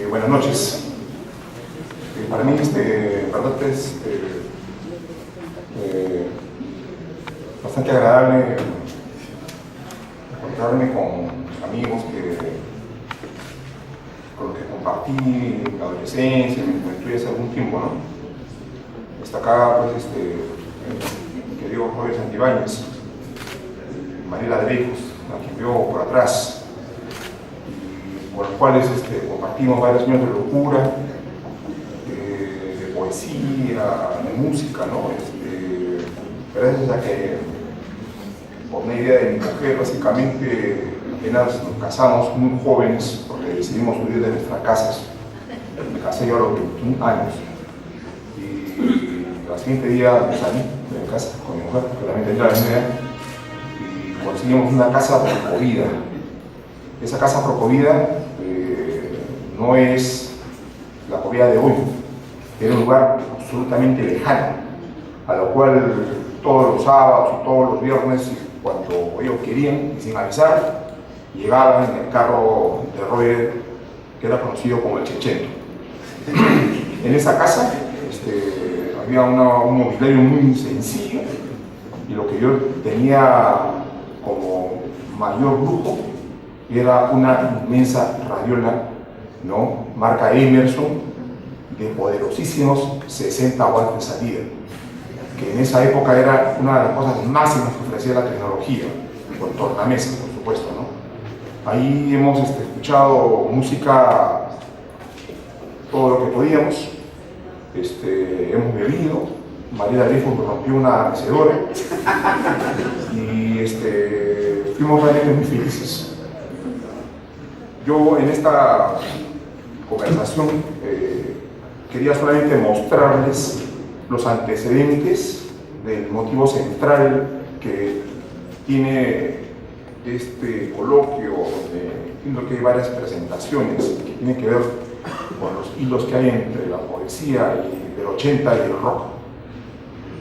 Buenas noches. Para mí, en verdad es bastante agradable encontrarme con amigos con los que compartí la adolescencia, mi juventud hace algún tiempo, ¿no? Está acá, pues, mi querido Jorge Santibáñez, Mariela Dreyfus, a quien veo por atrás, con los cuales compartimos varios años de locura, de poesía, de música, ¿no? Gracias a que, por una idea de mi mujer, básicamente, apenas nos casamos muy jóvenes, porque decidimos huir de nuestras casas. Me casé yo a los 21 años. Y al siguiente día me salí de mi casa con mi mujer, que también tenía la misma edad, y conseguimos una casa Procovida. Esa casa Procovida no es la Covida de hoy, era un lugar absolutamente lejano, a lo cual todos los sábados y todos los viernes, cuando ellos querían, y sin avisar, llegaban en el carro de Roger, que era conocido como el Chechento. En esa casa había un mobiliario muy sencillo, y lo que yo tenía como mayor lujo era una inmensa radiola, ¿no? Marca Emerson, de poderosísimos 60 watts de salida, que en esa época era una de las cosas máximas que ofrecía la tecnología, con tornamesa, por supuesto, ¿no? Ahí hemos escuchado música todo lo que podíamos, hemos bebido, Mariela Dreyfus nos rompió una mecedora y fuimos realmente muy felices. Yo en esta conversación quería solamente mostrarles los antecedentes del motivo central que tiene este coloquio, donde entiendo que hay varias presentaciones que tienen que ver con los hilos que hay entre la poesía y del 80 y el rock.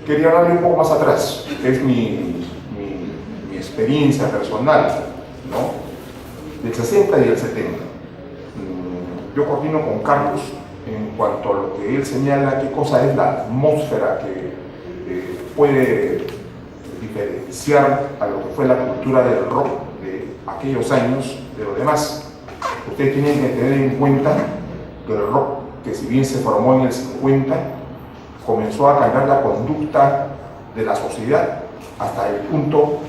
Quería hablarle un poco más atrás, que es mi experiencia personal, ¿no? Del 60 y del 70. Yo coordino con Carlos en cuanto a lo que él señala, qué cosa es la atmósfera que puede diferenciar a lo que fue la cultura del rock de aquellos años de los demás. Ustedes tienen que tener en cuenta que el rock, que si bien se formó en el 50, comenzó a cambiar la conducta de la sociedad hasta el punto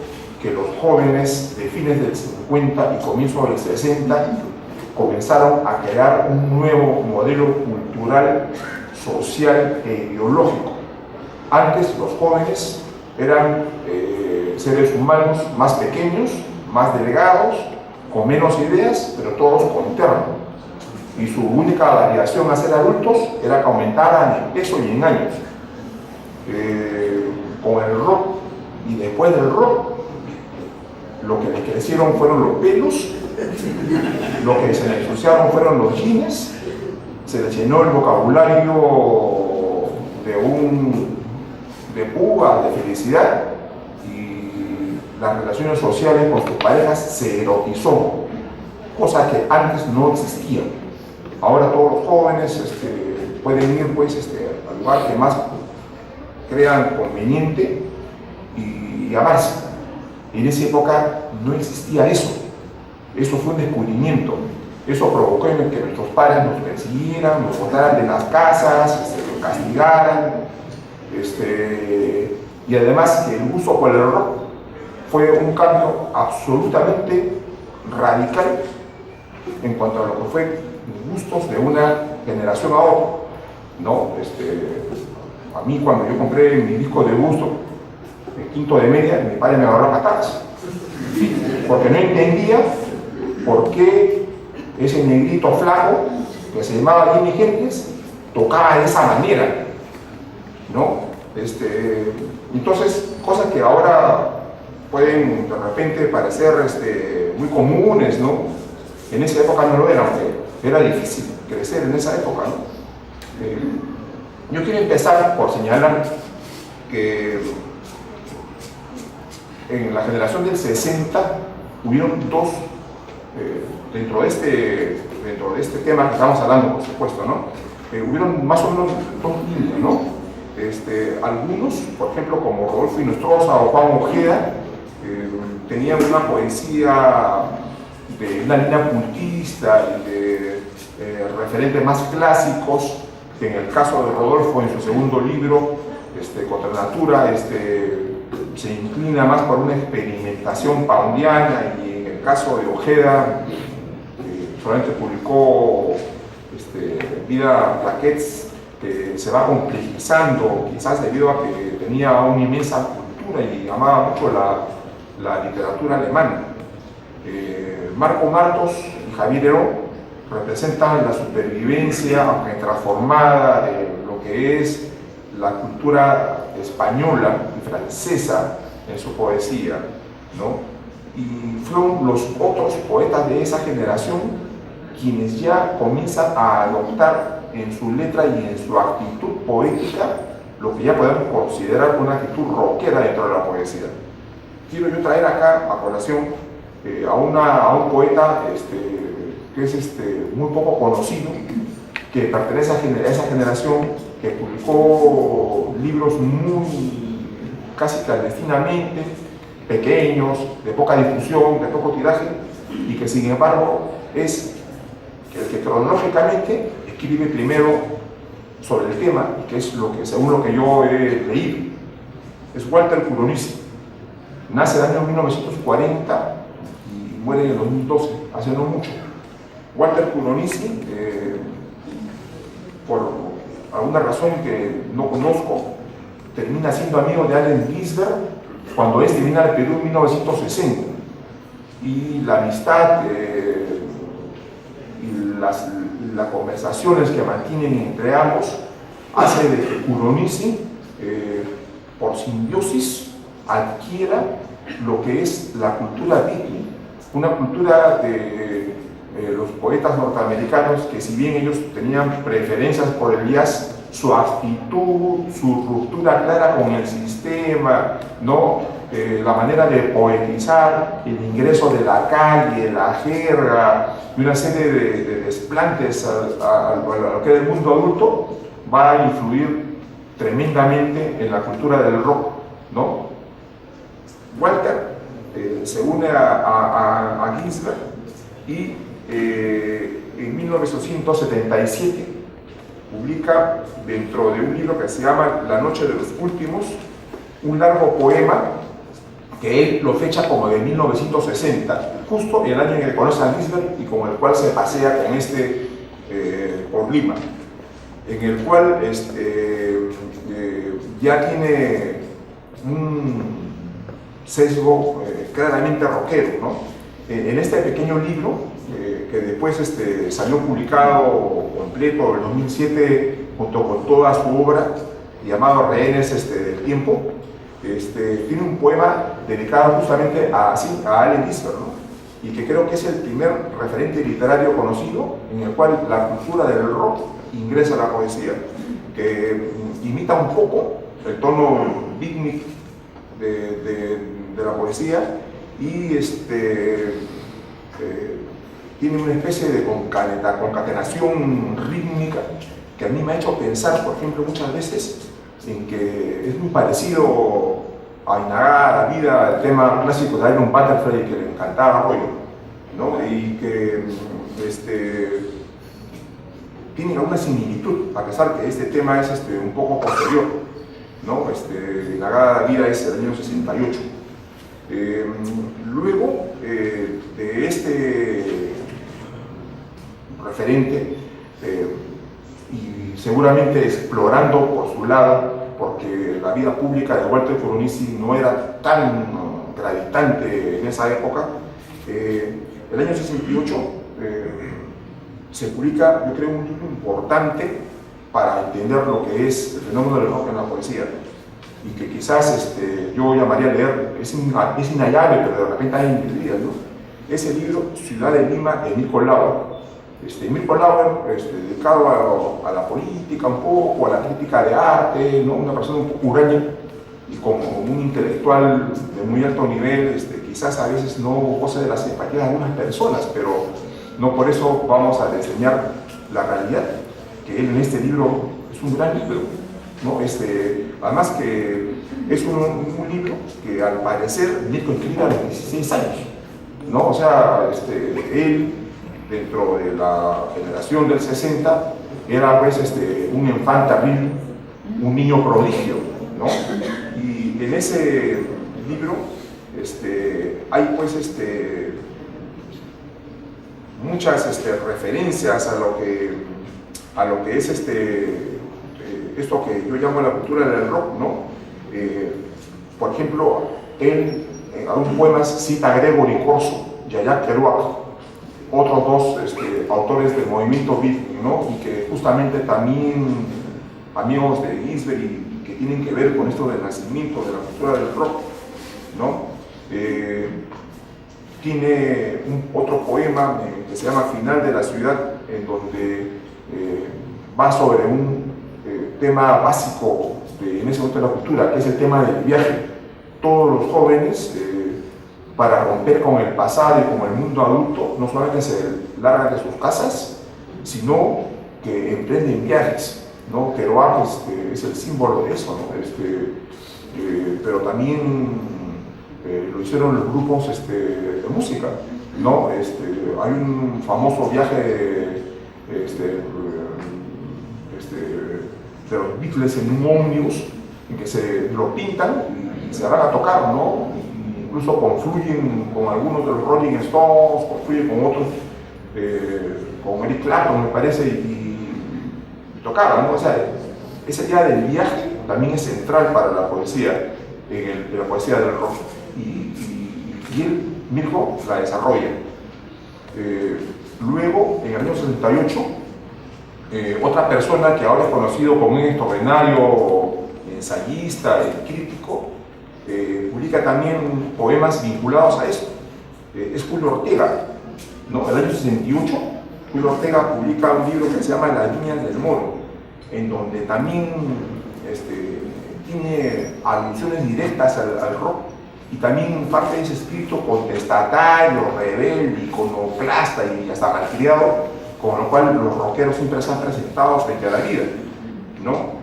que los jóvenes de fines del 50 y comienzos del 60 comenzaron a crear un nuevo modelo cultural, social e ideológico. Antes los jóvenes eran seres humanos más pequeños, más delgados, con menos ideas, pero todos con terno. Y su única variación a ser adultos era que aumentaran en peso y en años. Con el rock y después del rock, lo que le crecieron fueron los pelos, lo que se le ensuciaron fueron los jeans, se le llenó el vocabulario de púa, de felicidad, y las relaciones sociales con sus parejas se erotizó, cosa que antes no existía. Ahora todos los jóvenes pueden ir pues, al lugar que más crean conveniente y amarse. En esa época no existía eso. Eso fue un descubrimiento. Eso provocó en que nuestros padres nos persiguieran, nos botaran de las casas, nos castigaran. Y además que el gusto por el rock fue un cambio absolutamente radical en cuanto a lo que fue gustos de una generación a otra, ¿no? A mí, cuando yo compré mi disco de gusto en quinto de media, mi padre me agarró a patadas, porque no entendía por qué ese negrito flaco que se llamaba Jimi Hendrix tocaba de esa manera, ¿no? Entonces, cosas que ahora pueden de repente parecer muy comunes, ¿no? En esa época no lo eran, era difícil crecer en esa época, ¿no? Yo quiero empezar por señalar que en la generación del 60 hubieron dos, dentro de este dentro de este tema que estamos hablando, por supuesto, ¿no? Hubieron más o menos dos líneas, ¿no? Algunos, por ejemplo, como Rodolfo Inostroza o Juan Ojeda, tenían una poesía de una línea puntista y de referentes más clásicos, que en el caso de Rodolfo, en su segundo libro, Contra la Natura, se inclina más por una experimentación paundiana, y en el caso de Ojeda, solamente publicó Vida Plaquets, que se va complejizando, quizás debido a que tenía una inmensa cultura y amaba mucho la literatura alemana. Marco Martos y Javier Heró representan la supervivencia, aunque transformada, de lo que es la cultura española y francesa en su poesía, ¿no? Y fueron los otros poetas de esa generación quienes ya comienzan a adoptar en su letra y en su actitud poética lo que ya podemos considerar una actitud rockera dentro de la poesía. Quiero yo traer acá a colación a un poeta que es muy poco conocido, que pertenece a esa generación, que publicó libros casi clandestinamente, pequeños, de poca difusión, de poco tiraje, y que sin embargo es el que cronológicamente escribe primero sobre el tema, y que es según lo que yo he leído, es Walter Curonisi. Nace en el año 1940 y muere en el 2012, hace no mucho. Walter Curonisi, por alguna razón que no conozco, termina siendo amigo de Allen Ginsberg cuando viene al Perú en 1960. Y la amistad y las conversaciones que mantienen entre ambos hace de que Curonisi, por simbiosis, adquiera lo que es la cultura beatnik, una cultura de los poetas norteamericanos, que si bien ellos tenían preferencias por el jazz, su actitud, su ruptura clara con el sistema, ¿no? La manera de poetizar, el ingreso de la calle, la jerga y una serie de desplantes a lo que es el mundo adulto, va a influir tremendamente en la cultura del rock, ¿no? Walter se une a Ginsberg y en 1977 publica, dentro de un libro que se llama La Noche de los Últimos, un largo poema que él lo fecha como de 1960, justo el año en que conoce a Ginsberg y con el cual se pasea con por Lima, en el cual ya tiene un sesgo claramente rockero, ¿no? En este pequeño libro, que después salió publicado completo en 2007 junto con toda su obra, llamado Rehenes del Tiempo, tiene un poema dedicado justamente a Allen Ginsberg, ¿no? Y que creo que es el primer referente literario conocido en el cual la cultura del rock ingresa a la poesía, que imita un poco el tono beatnik de la poesía, y tiene una especie de concatenación rítmica que a mí me ha hecho pensar, por ejemplo, muchas veces en que es muy parecido a Inagada, la vida, el tema clásico de Iron Butterfly, que le encantaba a Rollo, ¿no? Y que tiene alguna similitud, a pesar que este tema es un poco posterior, ¿no? Inagada, la vida es del año 68. Luego de este referente, y seguramente explorando por su lado, porque la vida pública de Walter Curonisi no era tan gravitante en esa época, el año 68 se publica, yo creo, un libro importante para entender lo que es el fenómeno del rock en la poesía, y que quizás yo llamaría a leer, es inhallable, pero de repente hay increíble, ¿no? Ese libro, Ciudad de Lima, de Mirko Lauer. Mirko Lauer, dedicado a la política un poco, a la crítica de arte, ¿no? Una persona un poco huraña y como un intelectual de muy alto nivel, quizás a veces no goza de la simpatía de algunas personas, pero No por eso vamos a diseñar la realidad, que él en este libro es un gran libro, ¿no? Además que es un libro que al parecer Mirko escribe a los 16 años, ¿no? O sea, él, dentro de la generación del 60, era pues un enfant terrible, un niño prodigio, ¿no? Y en ese libro hay pues muchas referencias a lo que es esto que yo llamo la cultura del rock, ¿no? Por ejemplo, él en algunos poemas cita a Gregory Corso y a Jack Kerouac, otros dos autores del movimiento beat, ¿no? Y que justamente también amigos de Ginsberg y que tienen que ver con esto del nacimiento de la cultura del rock, ¿no? Tiene otro poema que se llama Final de la ciudad, en donde va sobre un tema básico en ese momento de la cultura, que es el tema del viaje. Todos los jóvenes, para romper con el pasado y con el mundo adulto, no solamente se largan de sus casas, sino que emprenden viajes, ¿no? Kerouac es el símbolo de eso, ¿no? Pero también lo hicieron los grupos de música, ¿no? Hay un famoso viaje de los Beatles en un ómnibus en que se lo pintan y se van a tocar, ¿no? Incluso confluyen con algunos de los Rolling Stones, confluyen con otros, con Eric Clapton me parece, y tocaban, ¿no? O sea, esa idea del viaje también es central para la poesía, en la poesía del rock, y él mismo la desarrolla. Luego, en el año 68, otra persona que ahora es conocido como un extraordinario ensayista y crítico, publica también poemas vinculados a esto. Es Julio Ortega, ¿no? En el año 68, Julio Ortega publica un libro que se llama Las líneas del Moro, en donde también tiene alusiones directas al rock, y también parte de ese espíritu contestatario, rebelde, iconoclasta y hasta malcriado, con lo cual los rockeros siempre se han presentado frente a la vida, ¿no?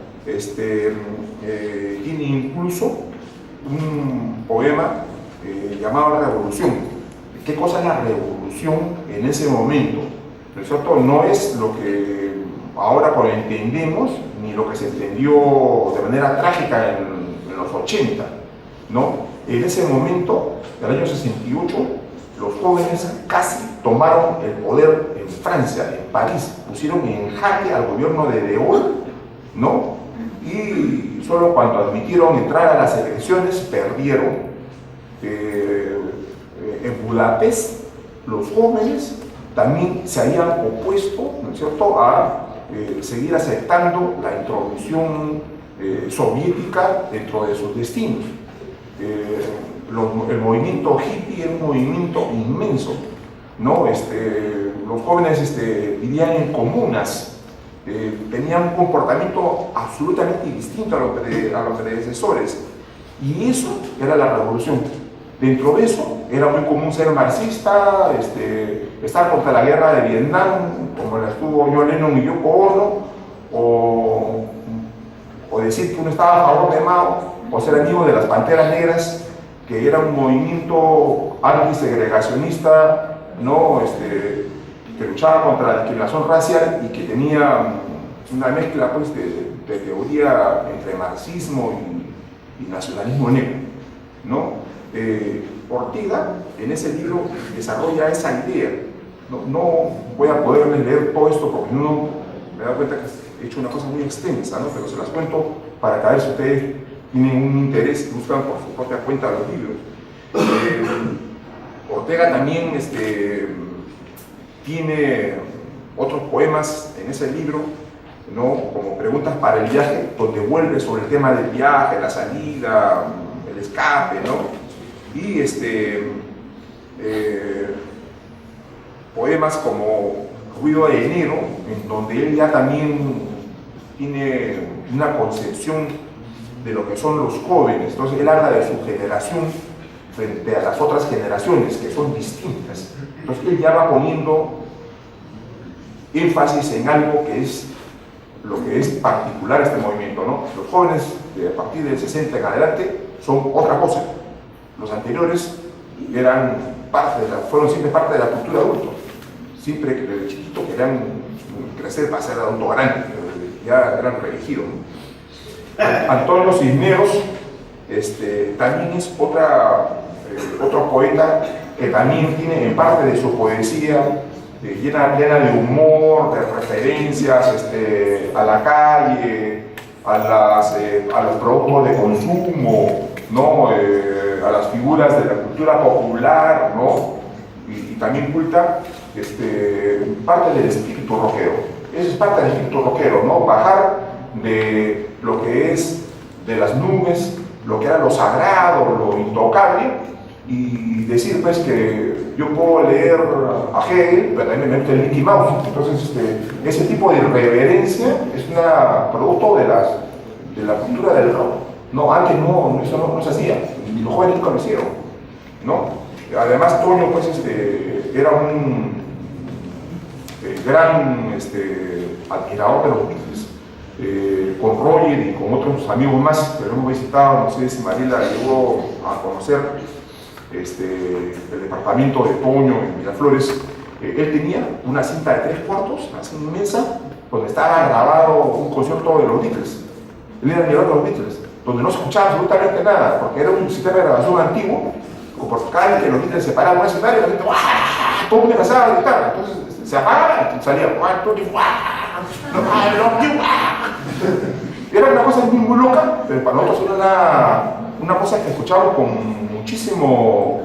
Tiene incluso un poema llamado Revolución. ¿Qué cosa es la revolución en ese momento? ¿No es cierto? No es lo que ahora lo entendemos, ni lo que se entendió de manera trágica en los 80, ¿no? En ese momento, en el año 68, los jóvenes casi tomaron el poder en Francia, en París, pusieron en jaque al gobierno de De Gaulle, ¿no? Y solo cuando admitieron entrar a las elecciones, perdieron. En Budapest, los jóvenes también se habían opuesto, ¿no es cierto?, a seguir aceptando la intromisión soviética dentro de sus destinos. El movimiento hippie era un movimiento inmenso, ¿no? Los jóvenes vivían en comunas, tenían un comportamiento absolutamente distinto a los predecesores, y eso era la revolución. Dentro de eso era muy común ser marxista, estar contra la guerra de Vietnam, como la estuvo John Lennon y Yoko Ono, o decir que uno estaba a favor de Mao, o ser amigo de las Panteras Negras, que era un movimiento antisegregacionista, ¿no? Que luchaba contra la discriminación racial y que tenía una mezcla pues, de teoría entre marxismo y nacionalismo negro, ¿no? Ortega en ese libro desarrolla esa idea. No voy a poderles leer todo esto porque uno me da cuenta que he hecho una cosa muy extensa, ¿no? Pero se las cuento para que a ver si ustedes tienen un interés y buscan por su propia cuenta los libros. Ortega también tiene otros poemas en ese libro, ¿no? Como Preguntas para el viaje, donde vuelve sobre el tema del viaje, la salida, el escape, ¿no? Y poemas como Ruido de Enero, en donde él ya también tiene una concepción de lo que son los jóvenes. Entonces él habla de su generación frente a las otras generaciones que son distintas. Entonces él ya va poniendo énfasis en algo que es lo que es particular a este movimiento, ¿no? Los jóvenes a partir del 60 en adelante son otra cosa. Los anteriores eran fueron siempre parte de la cultura adulta. Siempre desde chiquito querían crecer para ser adulto grande, ya eran reelegidos, ¿no? Antonio Cisneros también es otro poeta que también tiene en parte de su poesía llena de humor, de referencias a la calle, a los productos de consumo, ¿no? A las figuras de la cultura popular, ¿no? Y también culta parte del espíritu rockero. Eso es parte del espíritu rockero, ¿no? Bajar de lo que es de las nubes, lo que era lo sagrado, lo intocable, y decir pues que yo puedo leer a Hegel, pero también me meto el Mickey Mouse. Entonces ese tipo de irreverencia es un producto de la cultura del rock. No, antes eso no se hacía, y los jóvenes nunca lo hicieron, ¿no? Además Toño pues era un gran admirador de los Beatles, con Roger y con otros amigos más que lo hemos visitado. No sé si Mariela llegó a conocer el departamento de Toño en Miraflores. Él tenía una cinta de 3/4, así inmensa, donde estaba grabado un concierto de los Beatles. Él era admirador de los Beatles, donde no se escuchaba absolutamente nada, porque era un sistema de grabación antiguo. Por cada vez que los Beatles se paraban en un escenario, la gente, ¡guau!, todo el mundo empezaba a gritar. Entonces se apagaba y salía, ¡guau!, era una cosa muy loca, pero para nosotros era una cosa que escuchábamos con muchísimo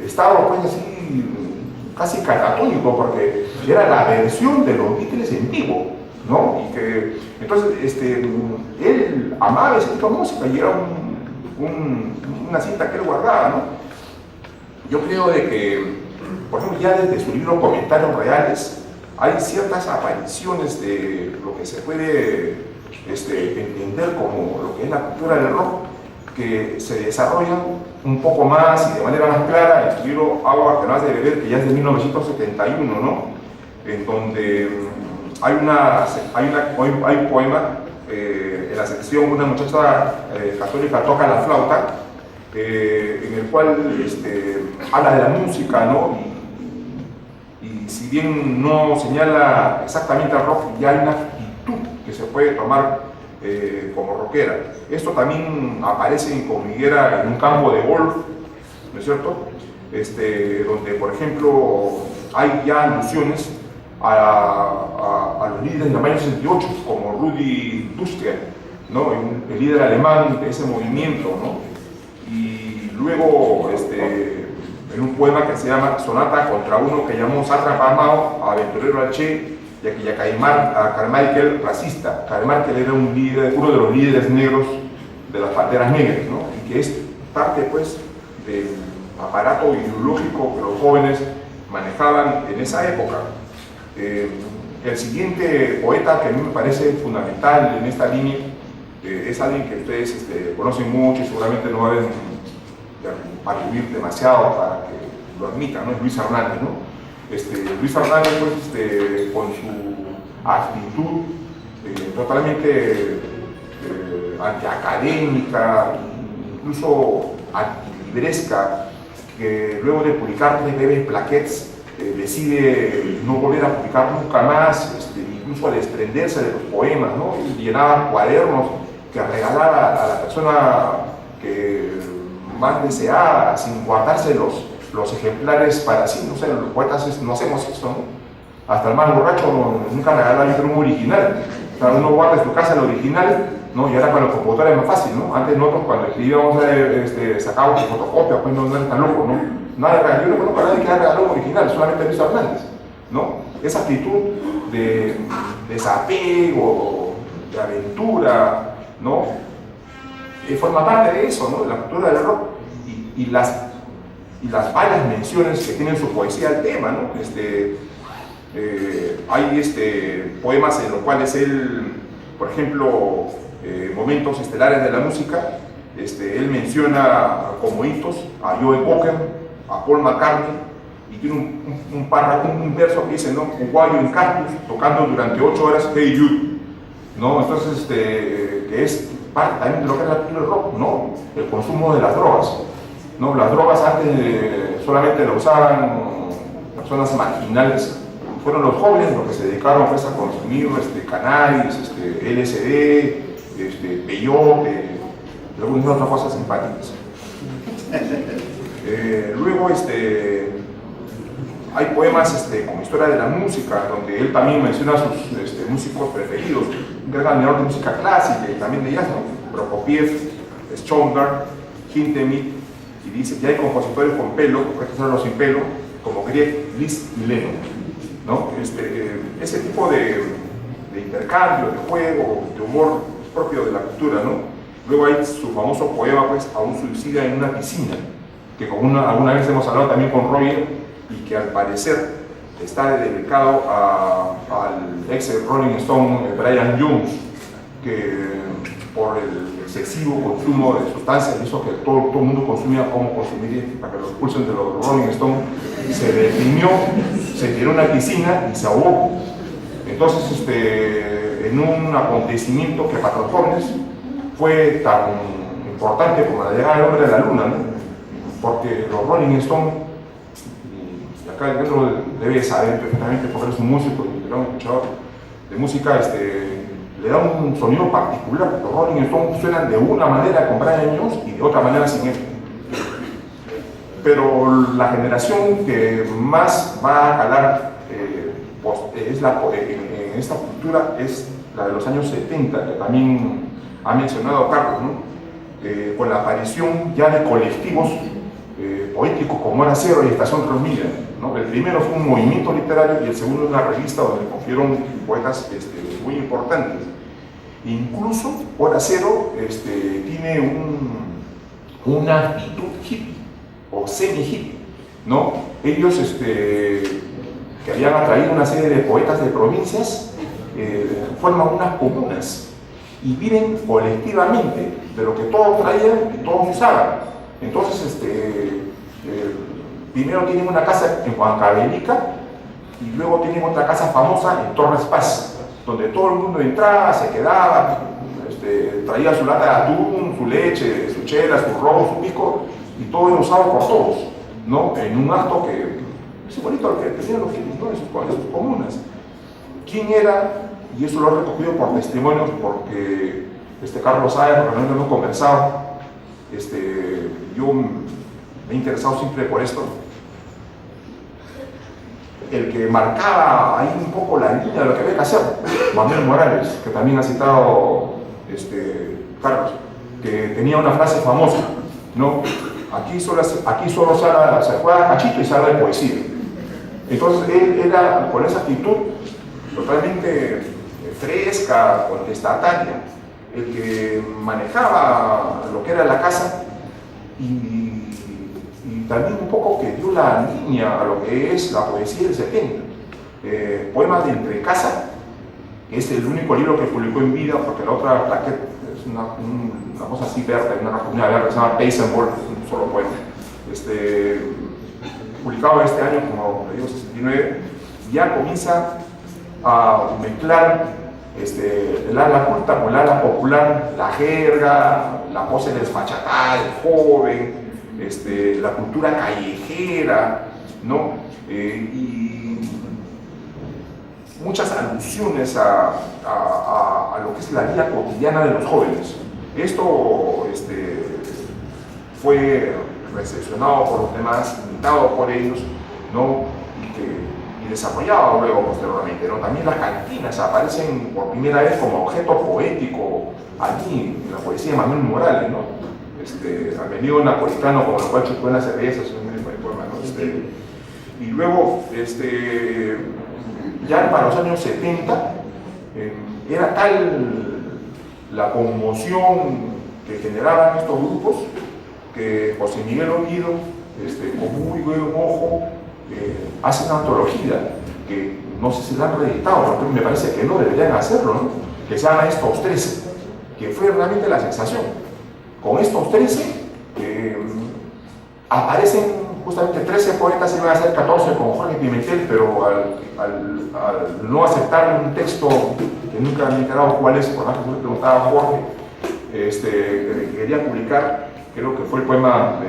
estado, pues así, casi catatónico, porque era la versión de los Beatles en vivo, ¿no? Y que, entonces, él amaba ese tipo de música y era una cinta que él guardaba, ¿no? Yo creo de que, por ejemplo, ya desde su libro Comentarios Reales, hay ciertas apariciones de lo que se puede entender como lo que es la cultura del rock, que se desarrollan un poco más y de manera más clara en su libro Agua que no has de beber, que ya es de 1971, ¿no? En donde hay un poema en la sección Una muchacha católica toca la flauta, en el cual habla de la música, ¿no? Y si bien no señala exactamente al rock, ya hay una actitud que se puede tomar como rockera. Esto también aparece en Cordillera en un campo de golf, ¿no es cierto? Donde, por ejemplo, hay ya alusiones a los líderes de mayo 68, como Rudi Dustler, ¿no? El líder alemán de ese movimiento, ¿no? Y luego, en un poema que se llama Sonata contra uno que llamó Sátrapa Amado, aventurero al Che, y a Carmichael racista. Carmichael era uno de los líderes negros de las Panteras Negras, ¿no? Y que es parte, pues, del aparato ideológico que los jóvenes manejaban en esa época. El siguiente poeta que a mí me parece fundamental en esta línea es alguien que ustedes conocen mucho y seguramente no deben atribuir demasiado para que lo admitan, ¿no? Es Luis Hernández, ¿no? Luis Hernández, pues, con su actitud totalmente antiacadémica, incluso antilibresca, que luego de publicar 3 breves plaquettes decide no volver a publicar nunca más, incluso al desprenderse de los poemas, ¿no? Y llenaba cuadernos que regalaba a la persona que más deseaba, sin guardarse los ejemplares para sí. No sé, los poetas no hacemos eso, ¿no? Hasta el más borracho nunca regalaba un original. O sea, uno guarda en su casa el original, ¿no? Y ahora con los computadores es más fácil, ¿no? Antes nosotros cuando escribíamos sacábamos fotocopias, pues no era tan loco, ¿no? Yo no conozco a nadie que haya regalado un original, solamente Luis Hernández, ¿no? Esa actitud de desapego, de aventura, ¿no? Forma parte de eso, ¿no? De la cultura del rock y las varias menciones que tiene en su poesía al tema, ¿no? Hay poemas en los cuales él, por ejemplo, momentos estelares de la música, él menciona como hitos a Joe Cocker, a Paul McCartney y tiene un párrafo, un verso que dice, ¿no? Uguayo en Cactus, tocando durante 8 horas Hey Jude, ¿no? Entonces, que es parte también de lo que es la cultura del rock, ¿no? El consumo de las drogas, ¿no? Las drogas antes solamente lo usaban personas marginales, fueron los jóvenes los que se dedicaron pues, a consumir cannabis, LSD, peyote, y algunas otras cosas simpáticas. Luego hay poemas como Historia de la Música, donde él también menciona a sus músicos preferidos, un gran admirador de música clásica y también de jazz, ¿no? Prokofiev, Schoenberg, Hindemith, y dice que hay compositores con pelo, porque estos son los sin pelo, como Grieg, Liszt y Lennon, ¿no? Ese tipo de intercambio, de juego, de humor propio de la cultura, ¿no? Luego hay su famoso poema, pues, A un suicida en una piscina, que alguna vez hemos hablado también con Roger, y que al parecer está dedicado al ex Rolling Stone Brian Jones, que por el excesivo consumo de sustancias hizo que todo el mundo consumía como consumir para que los pulsen de los Rolling Stone, se deprimió, se tiró en una piscina y se ahogó. Entonces, en un acontecimiento que para los jóvenes fue tan importante como la llegada del hombre a la luna, ¿no? Porque los Rolling Stone, y acá dentro debe saber perfectamente porque es un músico y un escuchador de música, le da un sonido particular. Los Rolling Stones suenan de una manera con Brian Jones y de otra manera sin él. Pero la generación que más va a calar en esta cultura es la de los años 70, que también ha mencionado Carlos, ¿no? Con la aparición ya de colectivos poéticos como Hora Cero y Estación 3000, ¿no? El primero fue un movimiento literario y el segundo una revista donde confieron poetas muy importantes. Incluso Hora Cero tiene una actitud hippie o semi-hippie, ¿no? Ellos que habían atraído una serie de poetas de provincias, forman unas comunas y viven colectivamente de lo que todos traían y todos usaban. Entonces, primero tienen una casa en Huancavelica y luego tienen otra casa famosa en Torres Paz, donde todo el mundo entraba, se quedaba, traía su lata de atún, su leche, su chela, su robo, su pico, y todo era usado por todos, ¿no? En un acto que es bonito lo que tenían los hippies, ¿no? En sus comunas. ¿Quién era? Y eso lo he recogido por testimonios, porque Carlos sabe, porque no hemos conversado. Yo me he interesado siempre por esto. El que marcaba ahí un poco la línea de lo que había que hacer, Manuel Morales, que también ha citado Carlos, que tenía una frase famosa, ¿no? Aquí solo se juega cachito y se habla de poesía. Entonces él era con esa actitud totalmente fresca, contestataria, el que manejaba lo que era la casa y también un poco que dio la línea a lo que es la poesía del 70. Poemas de Entre Casa, que es el único libro que publicó en vida, porque la otra plaqueta es una cosa así verde, una verde que se llama Paysanball, un solo poema. Publicado este año, como le digo, 69, ya comienza a mezclar el ala culta con el ala popular, la jerga, la pose desfachatada del joven, la cultura callejera, ¿no? Y muchas alusiones a lo que es la vida cotidiana de los jóvenes. Esto fue recepcionado por los demás, imitado por ellos, ¿no? Y desarrollado luego posteriormente, ¿no? También las cantinas aparecen por primera vez como objeto poético aquí en la poesía de Manuel Morales, ¿no? Al venido napolitano, como lo cual chupó en las cervezas, ¿no? Y luego, ya para los años 70, era tal la conmoción que generaban estos grupos que José Miguel Olvido, con muy buen ojo, hace una antología que no sé si la han reeditado, pero me parece que no deberían hacerlo, ¿no? Que se llama Estos 13, que fue realmente la sensación. Con estos 13 aparecen justamente 13 poetas iban a ser 14 con Jorge Pimentel, pero al no aceptar un texto que nunca me he enterado cuál es, por más que me preguntaba a Jorge, que quería publicar, creo que fue el poema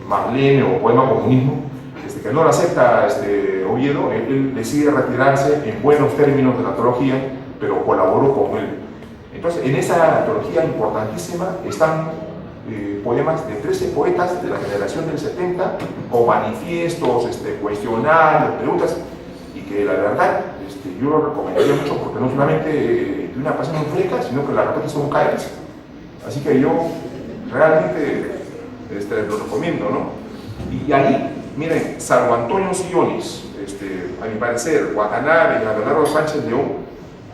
Marlene o poema Comunismo, que no lo acepta Oviedo. Él decide retirarse en buenos términos de la antología, pero colaboró con él. Entonces, en esa antología importantísima están poemas de 13 poetas de la generación del 70, con manifiestos, cuestionarios, preguntas, y que la verdad yo lo recomendaría mucho porque no solamente de una pasión fleca, sino que la verdad son caras. Así que yo realmente lo recomiendo, ¿no? Y ahí, miren, Salvo Antonio Sillones, a mi parecer, Watanabe y Abelardo Sánchez León,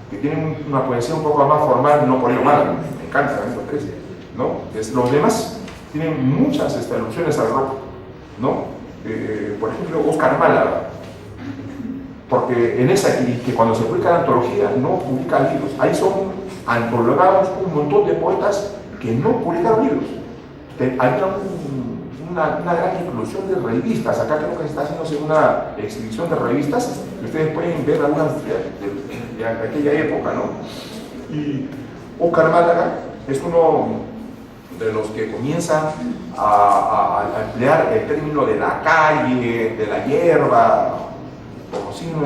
que tienen una poesía un poco más formal, no por ello mal, me encanta los 13, ¿no? Los demás tienen muchas alusiones al rock, ¿no? Por ejemplo, Oscar Málaga, porque en esa, y que cuando se publica la antología no publica libros, ahí son antologados un montón de poetas que no publicaron libros. Había una gran inclusión de revistas. Acá creo que se está haciéndose una exhibición de revistas que ustedes pueden ver algunas de aquella época, ¿no? Y Oscar Málaga es uno de los que comienza a emplear el término de la calle, de la hierba, como signo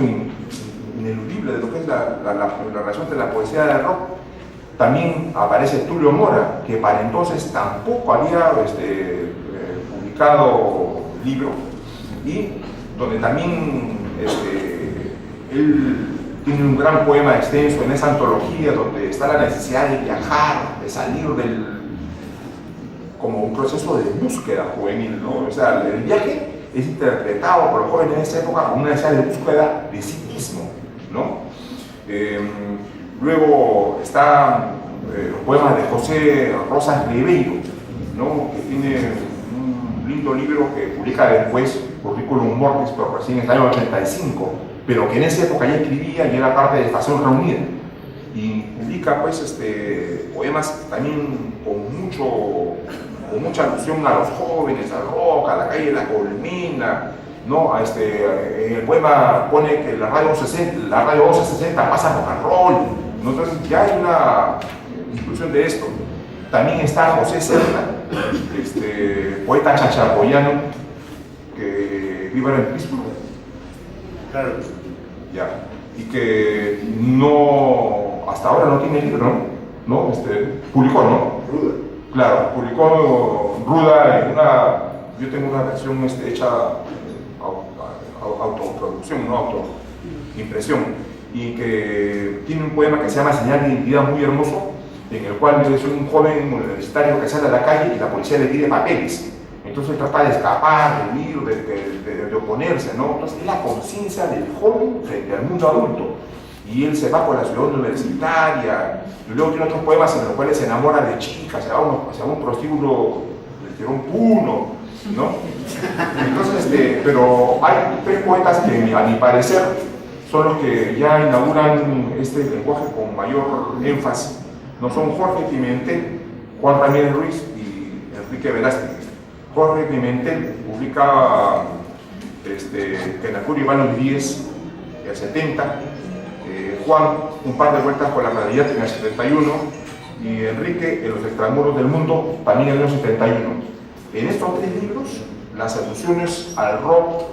ineludible de lo que es la relación entre la poesía del rock. También aparece Tulio Mora, que para entonces tampoco había publicado libro, y donde también él tiene un gran poema extenso en esa antología, donde está la necesidad de viajar, de salir como un proceso de búsqueda juvenil, ¿no? O sea, el viaje es interpretado por los jóvenes de esa época como una necesidad de búsqueda de sí mismo, ¿no? Luego están los poemas de José Rosas Ribeiro, ¿no? Que tiene un lindo libro que publica después, Curriculum Mortis, pero recién en el año 85, pero que en esa época ya escribía y era parte de Estación Reunida. Y publica pues poemas también con mucha alusión a los jóvenes, al rock, a la calle de la Colmena, ¿no? En el poema pone que la radio 1160 pasa rock and roll, ¿no? Entonces ya hay una inclusión de esto. También está José Serna, poeta chachapoyano que vive en Pittsburgh. Claro. Ya. Y que no, hasta ahora no tiene libro, ¿no? Publicó, ¿no? Ruda. Claro, publicó Ruda en yo tengo una versión hecha autoproducción, no autoimpresión, y que tiene un poema que se llama Señal de Identidad, muy hermoso, en el cual es un joven universitario que sale a la calle y la policía le pide papeles. Entonces trata de escapar, de huir, de oponerse, ¿no? Entonces es la conciencia del joven frente al mundo adulto. Y él se va por la ciudad universitaria, y luego tiene otros poemas en los cuales se enamora de chicas, se va hacia un prostíbulo del Tirón Puno, ¿no? Entonces, pero hay 3 poetas que a mi parecer son los que ya inauguran este lenguaje con mayor énfasis. No son Jorge Pimentel, Juan Ramírez Ruiz y Enrique Velázquez. Jorge Pimentel publica Tenacuri Iván los 10, el 70, Juan, Un par de vueltas por la realidad en el 71, y Enrique, En los extramuros del mundo, también en el año 71. En estos 3 libros, las alusiones al rock,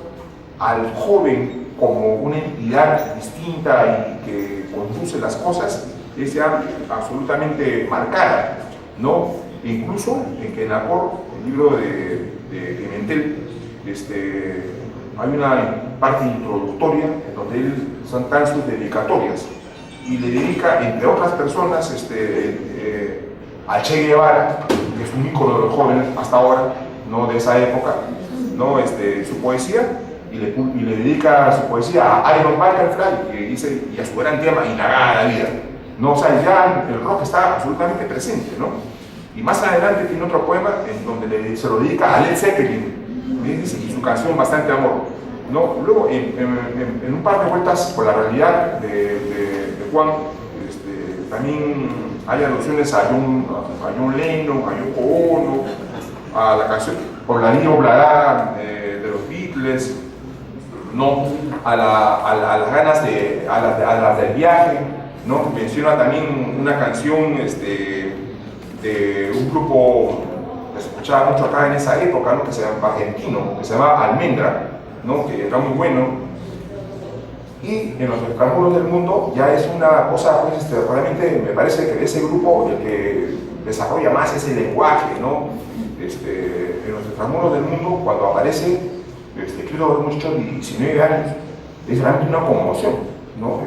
al joven como una entidad distinta y que conduce las cosas, es ya absolutamente marcada, ¿no? E incluso en que en el libro de Pimentel, hay una parte introductoria en donde él dan sus dedicatorias y le dedica, entre otras personas, a Che Guevara, que es un ícono de los jóvenes hasta ahora, ¿no? De esa época, ¿no? Su poesía, y le dedica su poesía a Iron Firefly, que dice, y a su gran tema, Inagada la vida, ¿no? O sea, ya el rock está absolutamente presente, ¿no? Y más adelante tiene otro poema en donde se lo dedica a Led Zeppelin, y su canción Bastante Amor, ¿no? Luego, en un par de vueltas por la realidad de Juan, también hay alusiones a John Lennon, a Yoko Ono, a la canción por la línea oblada de los Beatles, ¿no? A las ganas a las del viaje, ¿no? Menciona también una canción de un grupo que se escuchaba mucho acá en esa época, ¿no? Que se llama argentino, que se llama Almendra, ¿no? Que era muy bueno. Y en los extramuros del mundo ya es una cosa, pues, realmente me parece que ese grupo el que desarrolla más ese lenguaje, ¿no? En los extramuros del mundo, cuando aparece, escrito por un muchacho de 19 años, es realmente una conmoción, ¿no?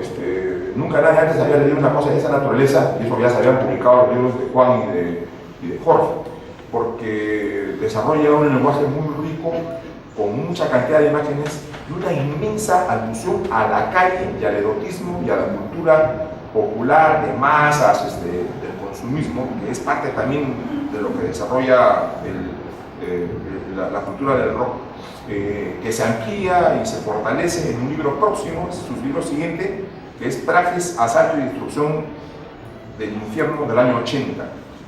Nunca nadie antes había leído una cosa de esa naturaleza, y eso ya se habían publicado los libros de Juan y de Jorge, porque desarrolla un lenguaje muy rico, con mucha cantidad de imágenes y una inmensa alusión a la calle y al erotismo y a la cultura popular de masas, del consumismo, que es parte también de lo que desarrolla la cultura del rock, que se amplía y se fortalece en un libro próximo, su libro siguiente, que es Praxis, Asalto y Destrucción del Infierno del año 80,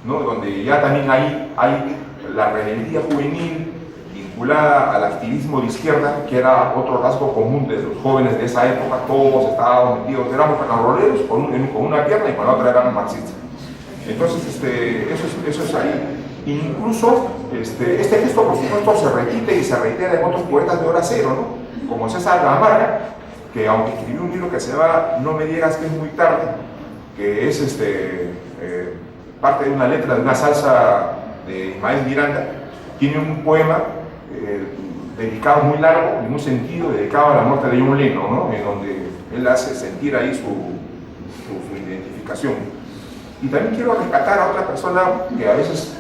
¿no? Donde ya también hay la rebeldía juvenil vinculada al activismo de izquierda, que era otro rasgo común de los jóvenes de esa época. Todos estábamos metidos, éramos rocanroleros con una pierna y con la otra eran marxistas. Entonces, eso es ahí. Incluso este gesto, por supuesto, se repite y se reitera en otros poetas de hora cero, ¿no? Como César Gamarra, que aunque escribió un libro que se llama No me digas que es muy tarde, que es parte de una letra de una salsa de Ismael Miranda, tiene un poema dedicado, muy largo y muy sentido, dedicado a la muerte de John Lennon, ¿no? En donde él hace sentir ahí su identificación. Y también quiero rescatar a otra persona que a veces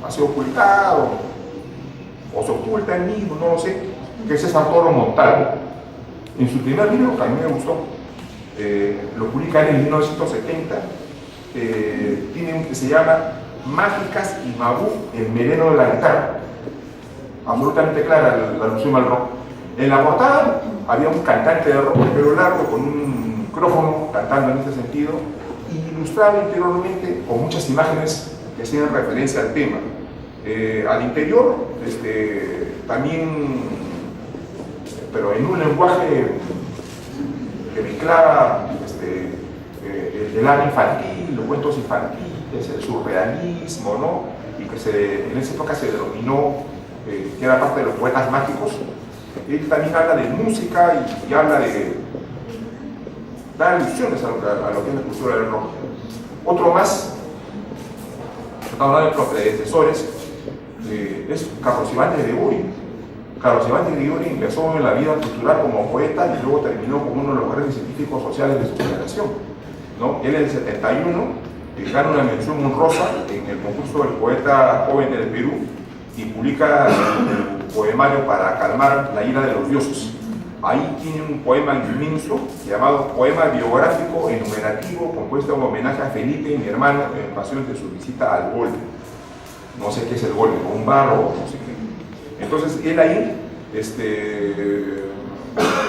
ha sido ocultado o se oculta en mí, no lo sé, que es Arturo Montalvo. En su primer libro, que a mí me gustó, lo publica en 1970, tiene un que se llama Mágicas y Mabú, el meleno de la guitarra. Absolutamente clara la alusión al rock. En la portada había un cantante de rock de pelo largo con un micrófono cantando en ese sentido, y ilustrado interiormente con muchas imágenes que hacían referencia al tema. Al interior, también, pero en un lenguaje que mezclaba el arte infantil, los cuentos infantiles, el surrealismo, ¿no? Y que en esa época se denominó, que era parte de los poetas mágicos. Él también habla de música y habla de dar alusiones a lo que es la cultura del rock. Otro más, estamos hablando de los predecesores, es Carlos Iván de Gregori. Carlos Iván de Gregori ingresó en la vida cultural como poeta y luego terminó como uno de los grandes científicos sociales de su generación, ¿no? Él en el 71 gana una mención honrosa en el concurso del poeta joven del Perú y publica el poemario Para calmar la ira de los dioses. Ahí tiene un poema inmenso llamado Poema biográfico enumerativo, compuesto en homenaje a Felipe, mi hermano, en ocasión de su visita al Golfo. No sé qué es el Golfo, un bar o no sé qué. Entonces él ahí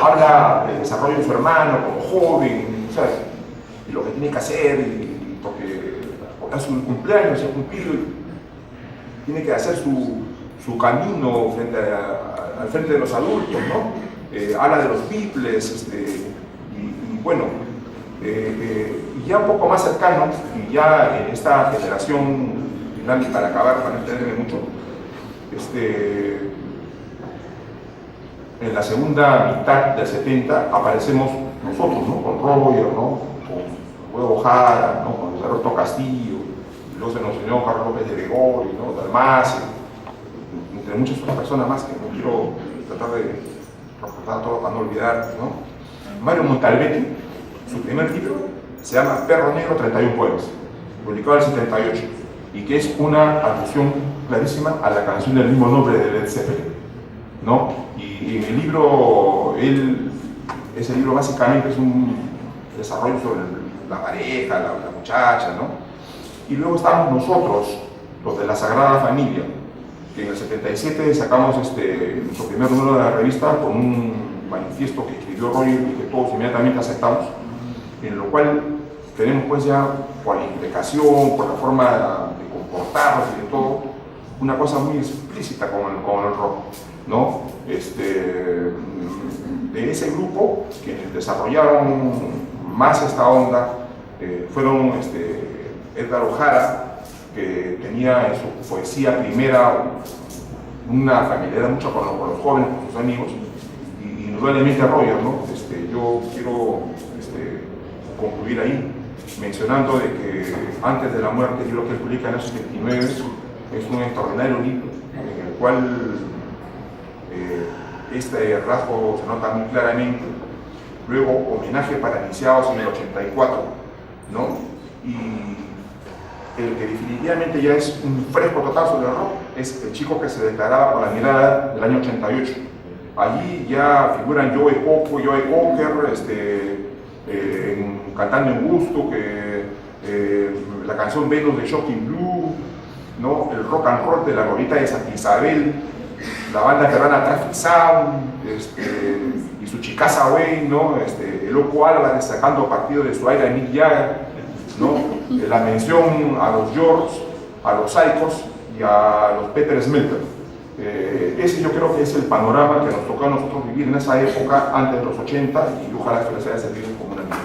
habla del desarrollo de su hermano como joven, ¿sabes? Y lo que tiene que hacer, porque a su cumpleaños se ha cumplido, tiene que hacer su camino al frente de los adultos, ¿no? Habla de los Beatles, y bueno, ya un poco más cercano, y ya en esta generación final, para acabar, para no extenderme mucho, en la segunda mitad del 70 aparecemos nosotros, ¿no? Con Roger, ¿no? Con Huevo Jara, ¿no? Con Roberto Castillo, y luego se nos unió Carlos López de Gregori, ¿no? Dalmacio, entre muchas otras personas más que no quiero tratar de recordar todo para no olvidar, ¿no? Mario Montalbetti, su primer libro se llama Perro Negro, 31 poemas, publicado en el 78, y que es una alusión clarísima a la canción del mismo nombre de Led Zeppelin, ¿no? Y en el libro, ese libro básicamente es un desarrollo sobre la pareja, la muchacha, ¿no? Y luego estamos nosotros, los de la Sagrada Familia, que en el 77 sacamos nuestro primer número de la revista con un manifiesto que escribió Roger y que todos inmediatamente aceptamos, en lo cual tenemos, pues, ya por la implicación, por la forma de comportarnos y de todo, una cosa muy explícita con el rock, ¿no? De ese grupo, quienes desarrollaron más esta onda fueron Edgar Ojara, que tenía en su poesía primera una familiaridad mucho con los jóvenes, con sus amigos, y indudablemente Roger, ¿no? Yo quiero concluir ahí, mencionando de que antes de la muerte, el libro que él publica en el 79 es un extraordinario libro, en el cual este rasgo se nota muy claramente. Luego, Homenaje para Iniciados en el 84, ¿no? Y el que definitivamente ya es un fresco total sobre el rock es El chico que se declaraba con la mirada, del año 88. Allí ya figuran Joe Cocker, Cantando en Gusto, la canción Venus de Shocking Blue, ¿no? El rock and roll de la Lolita de Santa Isabel, la banda peruana Traffic Sound, y su chicaza Wayne, ¿no? El Loco Álvarez sacando partido de su aire de Mick Jagger, ¿no? La mención a los George, a los Psychos y a los Peter Smelter. Ese yo creo que es el panorama que nos tocó a nosotros vivir en esa época, antes de los 80, y ojalá esto les haya servido como una guía.